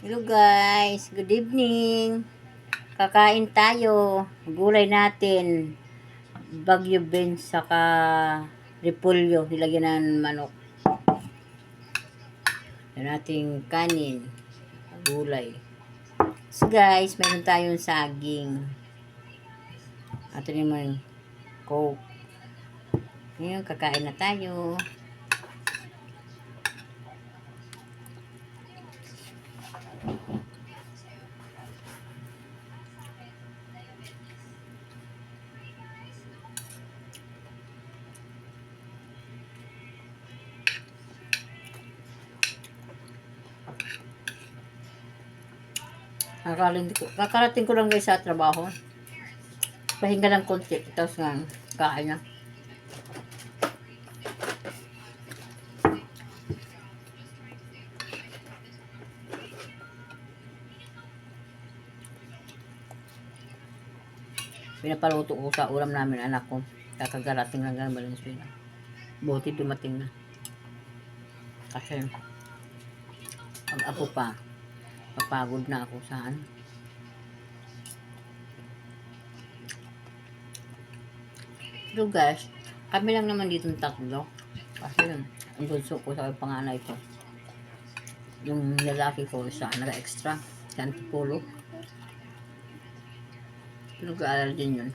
Hello guys, good evening. Kakain tayo. Gulay natin. Bagyo beans saka repolyo. Nilagyan ng manok. Yan nating kanin. Gulay. So guys, mayroon tayong saging. At ito naman coke. Ngayon, kakain na tayo. Kakarating ko lang guys sa trabaho. Pahinga lang konti. Tapos nga, kain na. Pinapaluto ko sa ulam namin anak ko. Kakagarating lang ganun Valenzuela. Buti dumating na. Kasi, pag apo pa, papagod na ako saan. So guys, kami lang naman dito ng tatlo. Kasi ang bunso ko sa panganay ko. Yung lalaki ko isa, naka-extra. Sa Antipolo. Nag-aaral din yun.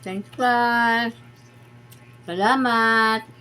Thanks guys. Salamat.